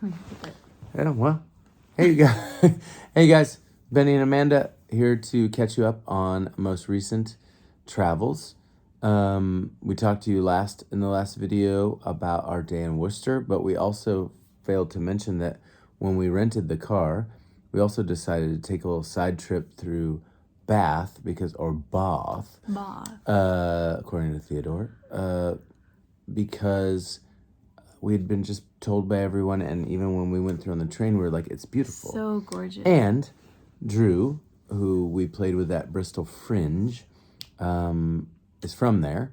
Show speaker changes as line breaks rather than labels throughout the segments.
doing with it.
Yeah, well, hey you guys, hey guys, Benny and Amanda here to catch you up on most recent travels. We talked to you in the last video about our day in Worcester, but we also failed to mention that when we rented the car, we also decided to take a little side trip through Bath Bath, according to Theodore, because we had been just told by everyone, and even when we went through on the train, we were like, it's beautiful.
So gorgeous.
And Drew, who we played with at Bristol Fringe, is from there,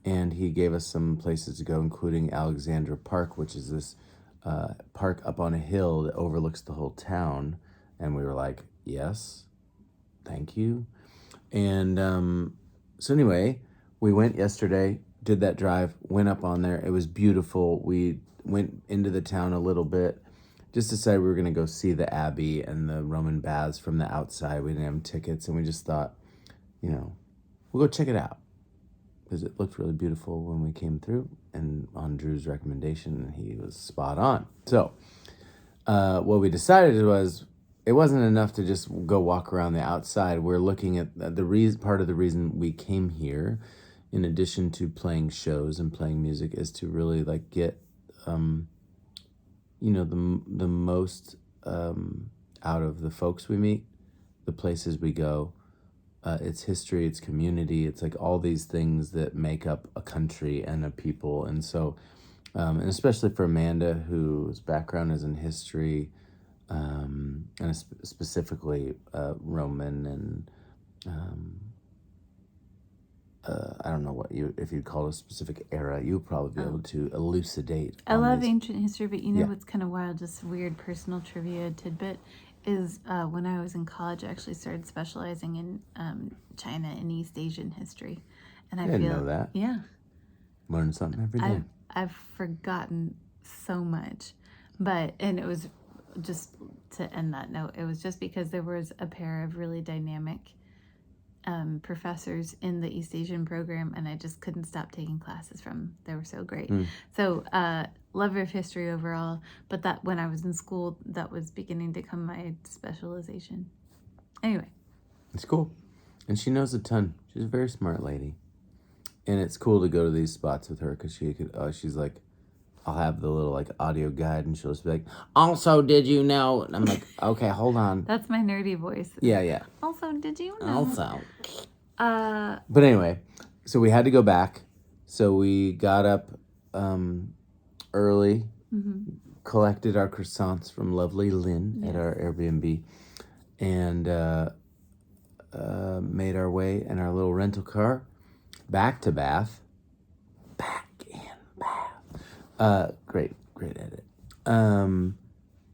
and he gave us some places to go, including Alexandra Park, which is this park up on a hill that overlooks the whole town. And we were like, yes, thank you. And so anyway, we went yesterday, did that drive, went up on there. It was beautiful. We went into the town a little bit, just decided we were going to go see the Abbey and the Roman baths from the outside. We didn't have tickets, and we just thought, we'll go check it out, because it looked really beautiful when we came through, and on Drew's recommendation, he was spot on. So what we decided was, it wasn't enough to just go walk around the outside. We're looking at part of the reason we came here, in addition to playing shows and playing music, is to really get the most out of the folks we meet, the places we go. It's history, it's community, it's like all these things that make up a country and a people. And so, and especially for Amanda, whose background is in history, and specifically Roman and I don't know if you'd call it a specific era, you'll probably be able to elucidate.
I love ancient history, but what's kind of wild, just weird personal trivia tidbit, is when I was in college, I actually started specializing in China and East Asian history. And I
didn't know that.
Yeah.
Learn something every day.
I've forgotten so much. And it was just, to end that note, it was just because there was a pair of really dynamic professors in the East Asian program, and I just couldn't stop taking classes from them. They were so great. So love of history overall, but that when I was in school, that was beginning to become my specialization. Anyway,
it's cool, and she knows a ton. She's a very smart lady, and it's cool to go to these spots with her, because she's like, I'll have the little audio guide, and she'll just be like, also, did you know? And I'm like, okay, hold on.
That's my nerdy voice.
Yeah.
Also, did you know?
Also. But anyway, so we had to go back. So we got up early, collected our croissants from lovely Lynn at our Airbnb, and made our way in our little rental car back to Bath. Great edit. And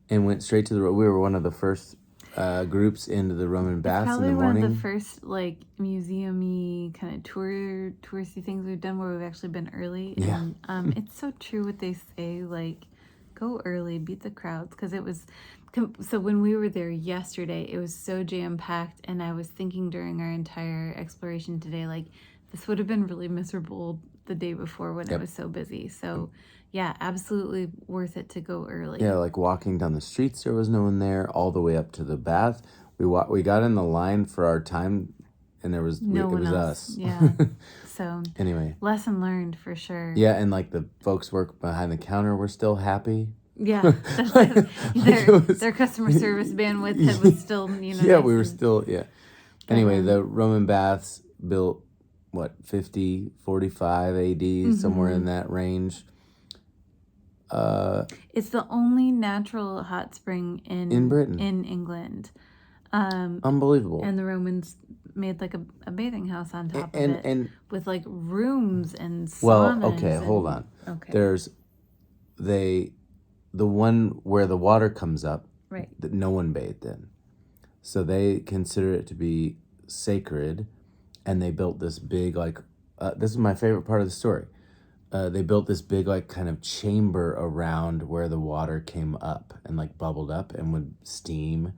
went straight to the road. We were one of the first groups into the Roman baths in the morning.
Probably one of the first museum-y kind of touristy things we've done, where we've actually been early.
Yeah.
And it's so true what they say, go early, beat the crowds, because it was. So when we were there yesterday, it was so jam-packed, and I was thinking during our entire exploration today, this would have been really miserable the day before when it was so busy. So yeah, absolutely worth it to go early.
Yeah, walking down the streets, there was no one there, all the way up to the bath. We got in the line for our time, and there was
no one else.
Us.
Yeah. So
anyway,
lesson learned for sure.
Yeah, and the folks work behind the counter were still happy.
Yeah, their customer service bandwidth was still,
Yeah, we were still, Anyway, the Roman baths built, 50, 45 AD, somewhere in that range.
It's the only natural hot spring in
Britain,
in England.
Unbelievable.
And the Romans made a bathing house on top of it, and with rooms and saunas.
Well, okay, hold on.
Okay.
There's the one where the water comes up,
right,
that no one bathed in. So they consider it to be sacred, and they built this big this is my favorite part of the story. They built this big kind of chamber around where the water came up and bubbled up and would steam.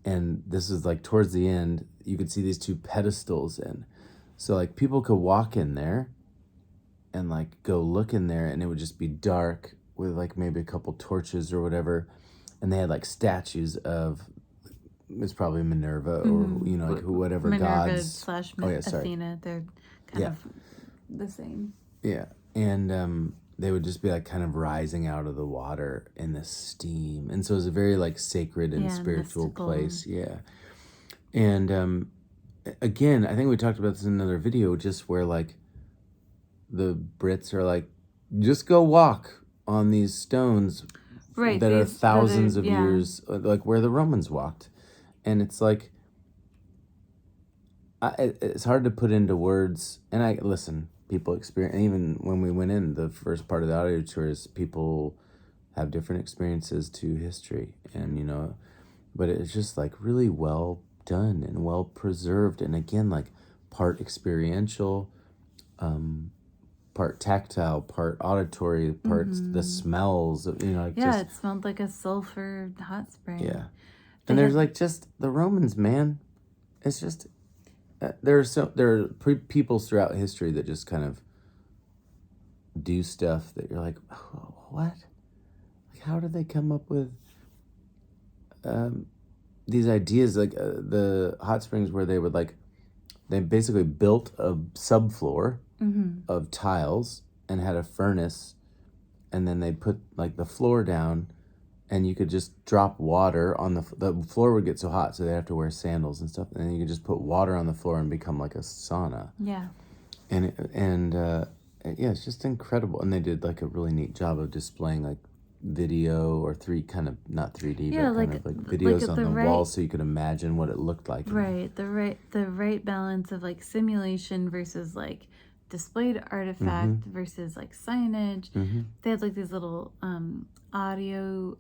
And this is towards the end, you could see these two pedestals in. So people could walk in there and go look in there, and it would just be dark with like maybe a couple torches or whatever, and they had like statues of, it's probably Minerva or you know like whatever
Minerva
gods.
slash
Oh yeah, sorry.
Athena. They're kind of the same.
Yeah, and they would just be like kind of rising out of the water in the steam, and so it was a very like sacred and spiritual
mystical.
place. Yeah, and again, I think we talked about this in another video, just where like the Brits are like, just go walk on these stones that are thousands of years, like where the Romans walked, and it's like. It's hard to put into words, and I listen. People experience, even when we went in the first part of the audio tour, is people have different experiences to history, and you know, but it's just like really well done and well preserved, and again, like part experiential, part tactile, part auditory, parts the smells of, you know, like just,
it smelled like a sulfur hot spring.
Yeah, and there's like just the Romans, man. It's just. There are people throughout history that just kind of do stuff that you're like, oh, what? Like, how did they come up with these ideas? Like the hot springs where they would like, they basically built a subfloor of tiles and had a furnace, and then they put like the floor down, and you could just drop water on the floor would get so hot, so they have to wear sandals and stuff. And then you could just put water on the floor and become like a sauna.
Yeah.
And yeah, it's just incredible. And they did like a really neat job of displaying like video or not 3D, but kind of like videos on the wall, so you could imagine what it looked like.
Right. The right balance of like simulation versus like displayed artifact versus like signage. They had like these little audio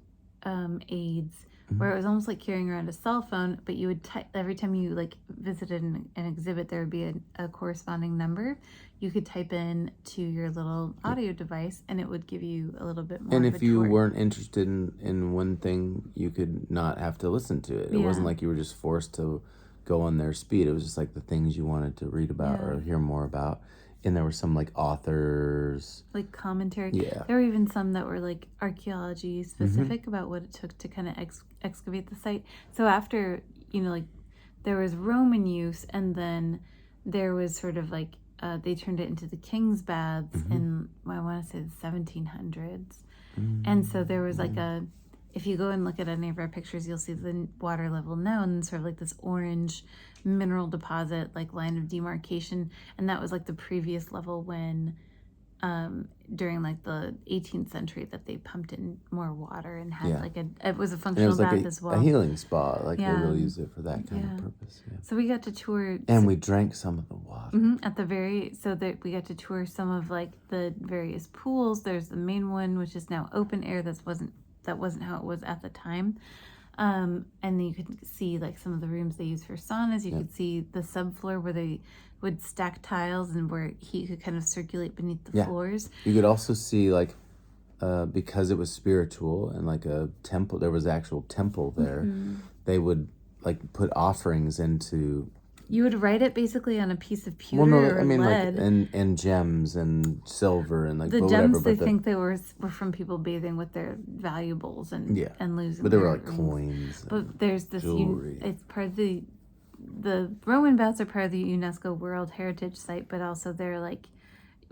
aids where it was almost like carrying around a cell phone, but you would every time you like visited an exhibit, there would be a corresponding number you could type in to your little audio device, and it would give you a little bit more.
And if you weren't interested in one thing, you could not have to listen to it. It wasn't like you were just forced to go on their speed. It was just like the things you wanted to read about or hear more about. And there were some like authors,
like commentary.
Yeah,
there were even some that were like archaeology specific about what it took to kind of excavate the site. So after, you know, like there was Roman use, and then there was sort of like they turned it into the king's baths in, I want to say, the 1700s. And so there was like if you go and look at any of our pictures, you'll see the water level now, and sort of like this orange mineral deposit, like line of demarcation. And that was like the previous level when during like the 18th century that they pumped in more water and had like it was a functional bath as well.
A healing spa, like they really used it for that kind of purpose. Yeah.
So we got to tour,
and we drank some of the water
at the we got to tour some of like the various pools. There's the main one, which is now open air. That wasn't how it was at the time. And then you could see like some of the rooms they use for saunas. You could see the subfloor where they would stack tiles and where heat could kind of circulate beneath the floors.
You could also see like, because it was spiritual and like a temple, there was actual temple there. They would like put offerings into.
You would write it basically on a piece of pewter or lead.
Like, and gems and silver and like
the gems. They think they were from people bathing with their valuables and losing.
But there were like coins.
But there's this
jewelry.
It's part of the Roman baths are part of the UNESCO World Heritage Site, but also they're like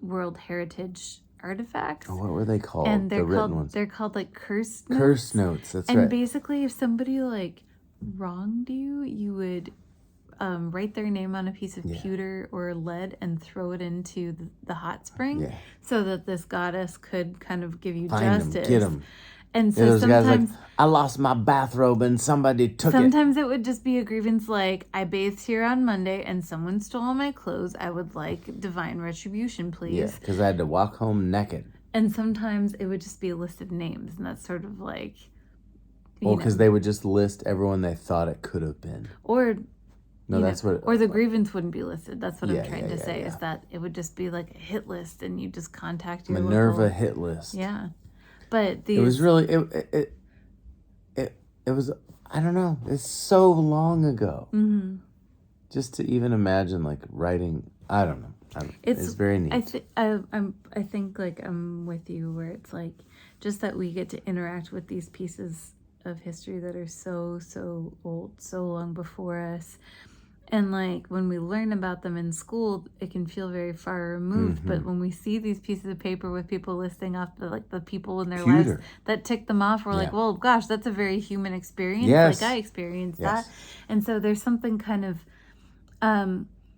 World Heritage artifacts.
Oh, what were they called?
And they're
written
called
ones.
They're called like curse notes.
Curse notes. That's right.
And basically, if somebody like wronged you, you would write their name on a piece of pewter or lead and throw it into the hot spring, so that this goddess could kind of give you justice.
Get them.
And so sometimes,
like, I lost my bathrobe and somebody took it.
Sometimes it would just be a grievance like, I bathed here on Monday and someone stole all my clothes. I would like divine retribution, please.
Yeah, because I had to walk home naked.
And sometimes it would just be a list of names, and that's sort of like...
Well, because they would just list everyone they thought it could have been.
Or...
No, that's what...
Or the grievance wouldn't be listed. That's what I'm trying to say, is that it would just be like a hit list, and you just contact your
Minerva hit list.
Yeah. But these...
It was really... It was... I don't know. It's so long ago. Just to even imagine, like, writing... I don't know. It's very neat.
I think, like, I'm with you, where it's like, just that we get to interact with these pieces of history that are so old, so long before us. And like when we learn about them in school, it can feel very far removed.
Mm-hmm.
But when we see these pieces of paper with people listing off the people in their
Pewter.
lives that tick them off, we're like, well, gosh, that's a very human experience.
Yes.
Like I experienced
Yes.
that. And so there's something kind of,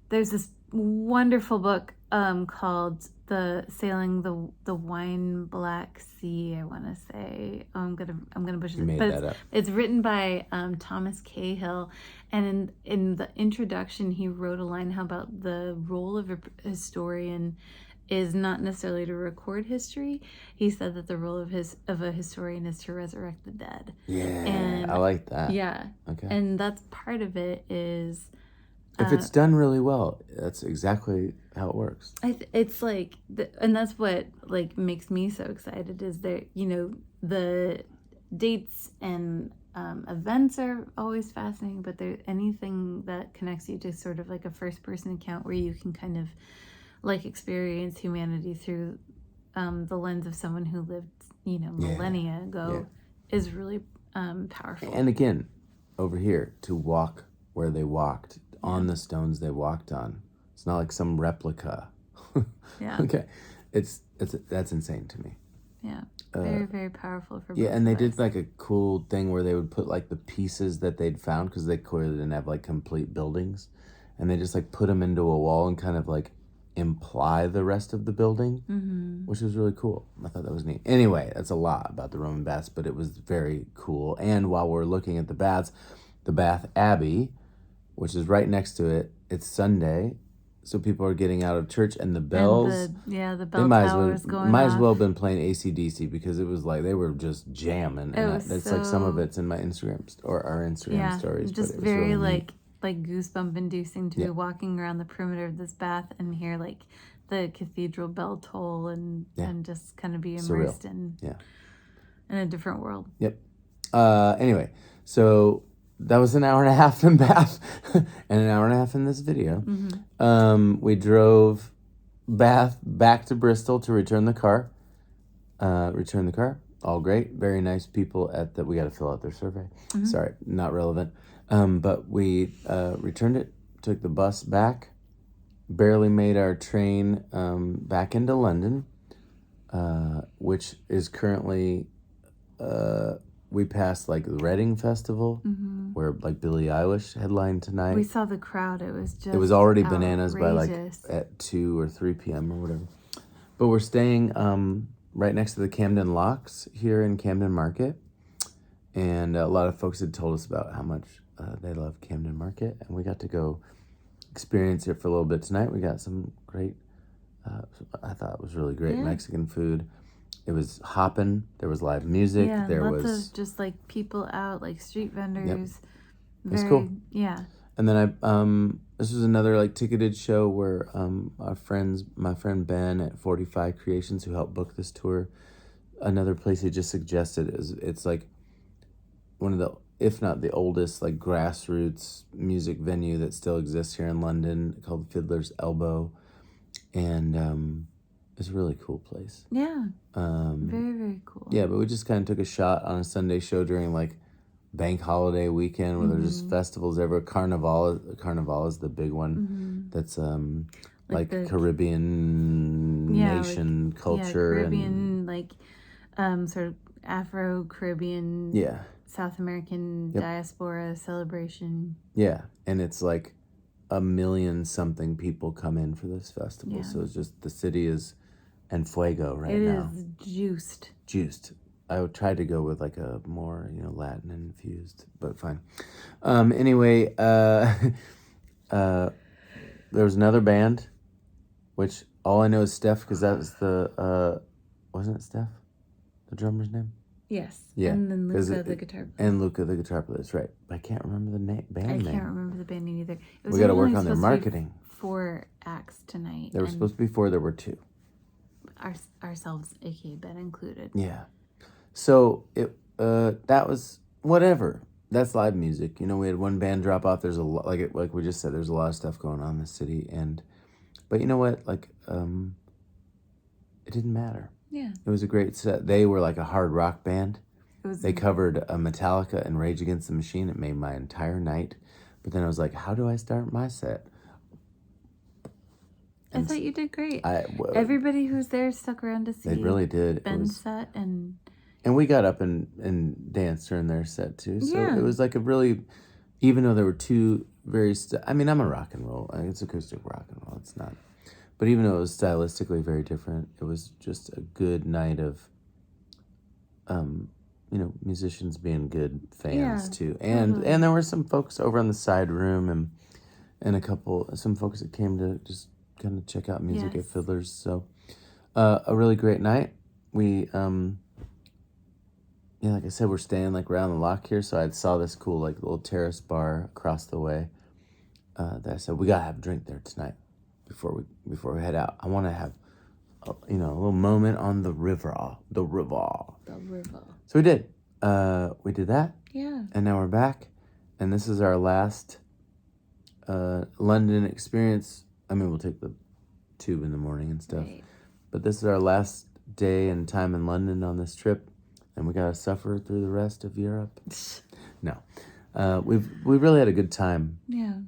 there's this wonderful book called the Sailing the Wine Black Sea, I want to say. Oh, I'm gonna butcher it, but it's written by Thomas Cahill, and in the introduction he wrote a line how about the role of a historian is not necessarily to record history. He said that the role of a historian is to resurrect the dead.
Yeah, and I like that.
Yeah. Okay. And that's part of it is.
If it's done really well, that's exactly how it works.
It's like, and that's what like makes me so excited is that, the dates and events are always fascinating, but there anything that connects you to sort of like a first person account where you can kind of like experience humanity through the lens of someone who lived, millennia ago is really powerful.
And again, over here, to walk where they walked, on the stones they walked on. It's not like some replica.
Yeah.
Okay. That's insane to me.
Yeah. Very, very powerful for both
and they
of
did
us.
like a cool thing where they would put like the pieces that they'd found, because they clearly didn't have like complete buildings, and they just like put them into a wall and kind of like imply the rest of the building, which was really cool. I thought that was neat. Anyway, that's a lot about the Roman baths, but it was very cool. And while we're looking at the baths, the Bath Abbey, which is right next to it, it's Sunday, so people are getting out of church, and the bells.
The bell towers going off.
Might as well have been playing AC/DC, because it was like they were just jamming. It's like some of it's in my Instagram or our Instagram stories.
Just
but
very
really
like goosebump inducing to be walking around the perimeter of this bath and hear like the cathedral bell toll and just kind of be immersed in a different world.
Yep. Anyway, so that was an hour and a half in Bath and an hour and a half in this video. We drove Bath back to Bristol to return the car. All great. Very nice people we got to fill out their survey. Sorry, not relevant. But we returned it, took the bus back, barely made our train back into London, which is currently... we passed like the Reading Festival, where like Billie Eilish headlined tonight.
We saw the crowd. It was
already
outrageous.
Bananas by like at 2 or 3 p.m. or whatever. But we're staying right next to the Camden Locks here in Camden Market, and a lot of folks had told us about how much they love Camden Market, and we got to go experience it for a little bit tonight. We got some great, I thought it was really great Mexican food. It was hopping. There was live music.
Yeah,
there
lots
was
of just like people out, like street vendors.
It's cool.
Yeah.
And then this was another like ticketed show where my friend Ben at 45 Creations, who helped book this tour, another place he just suggested it's like one of the, if not the oldest, like grassroots music venue that still exists here in London, called Fiddler's Elbow, and it's a really cool place.
Yeah. Very, very cool.
Yeah, but we just kind of took a shot on a Sunday show during like bank holiday weekend where there's just festivals everywhere. Carnival is the big one. That's like the Caribbean nation culture.
Caribbean, sort of Afro-Caribbean, South American diaspora celebration.
Yeah, and it's like 1 million something people come in for this festival. So it's just, the city is en fuego now.
It is juiced.
I would try to go with like a more, Latin infused, but fine. Anyway, there was another band, which all I know is Steph, because that was wasn't it Steph, the drummer's name?
Yes.
Yeah.
And then Luca, the guitar player.
And Luca, the guitar player. That's right. I can't remember the band name.
I can't remember the band name either.
We got to work on their marketing.
4 acts tonight.
There were supposed to be 4. There were 2.
Ourselves, aka Ben included.
Yeah. So that was whatever. That's live music. We had one band drop off. There's a lot, like we just said, there's a lot of stuff going on in the city, but you know what? Like, it didn't matter.
Yeah.
It was a great set. They were like a hard rock band.
It was
They covered Metallica and Rage Against the Machine. It made my entire night. But then I was like, how do I start my set?
I thought you did great.
Well,
everybody who's there stuck around to see
they really did.
Ben's set, and
we got up and danced during their set too. So
Yeah.
it was like a really, even though there were two very, I mean, I'm a rock and roll. It's acoustic rock and roll. It's not. But even though it was stylistically very different, it was just a good night of, musicians being good fans too. And there were some folks over on the side room and some folks that came to just kind of check out music at Fiddler's. So a really great night. We, like I said, we're staying like around the lock here. So I saw this cool like little terrace bar across the way that I said, we got to have a drink there tonight before we head out. I want to have a little moment on the river. The river. So we did. We did that.
Yeah.
And now we're back. And this is our last London experience. I mean, we'll take the tube in the morning and stuff.
Right.
But this is our last day and time in London on this trip. And we got to suffer through the rest of Europe. No. We really had a good time.
Yeah.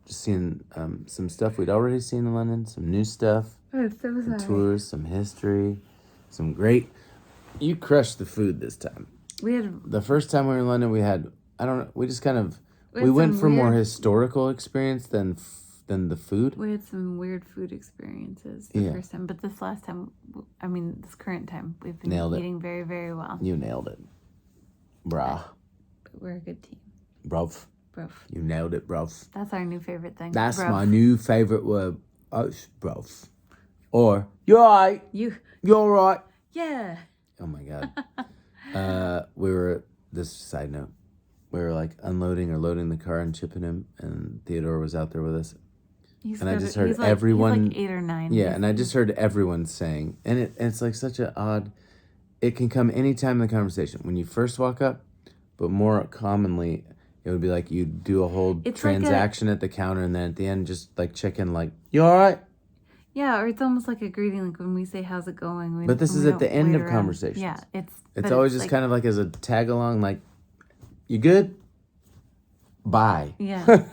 Just seeing some stuff we'd already seen in London, some new stuff, some tours, some history, some great. You crushed the food this time.
We had
The first time we were in London, we just kind of we went for more historical experience than the food.
We had some weird food experiences first time, but this last time, this current time, we've been eating very, very well.
You nailed it, brah.
We're a good team.
Bruv. You nailed it, bruv.
That's our new favorite thing.
That's my new favorite word. Oh, bruv. Or, you're right. You're right.
Yeah.
Oh my God. This side note, we were like unloading or loading the car and chipping him, and Theodore was out there with us. I just heard everyone.
He's like 8 or 9.
Yeah, and I just heard everyone saying, and it's like such an odd, it can come anytime in the conversation. When you first walk up, but more commonly, it would be like you do a whole transaction at the counter, and then at the end, just like check in, like, you all right?
Yeah, or it's almost like a greeting, like when we say, how's it going?
But this is at the end of conversations.
Yeah,
it's always just like, kind of like as a tag along, like, you good? Bye.
Yeah,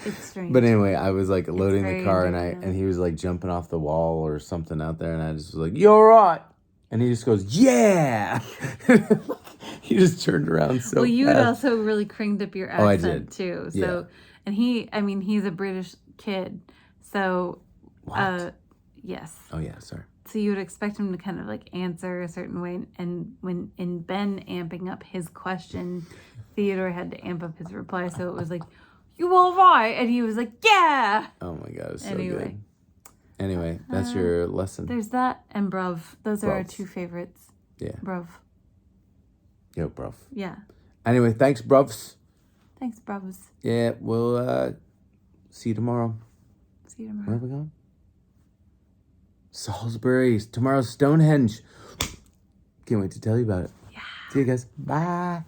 it's strange.
But anyway, I was like loading the car, and he was like jumping off the wall or something out there, and I just was like, you all right? And he just goes, yeah. He just turned around so
Well, you
fast.
had also really cranked up your accent,
I did.
too. So, and he's a British kid. So,
What?
yes.
Oh, yeah, sorry.
So you would expect him to kind of like answer a certain way. And when in Ben amping up his question, Theodore had to amp up his reply. So it was like, you all right? And he was like, yeah.
Oh, my God, it's so
Anyway.
good. Anyway, that's your lesson.
There's that and bruv. Those are our two favorites.
Yeah.
Bruv.
Yo, bruv.
Yeah.
Anyway, thanks, bruvs.
Thanks, bruvs.
Yeah, we'll see you tomorrow.
See you tomorrow.
Where are we going? Salisbury. Tomorrow's Stonehenge. Can't wait to tell you about it.
Yeah.
See you guys. Bye.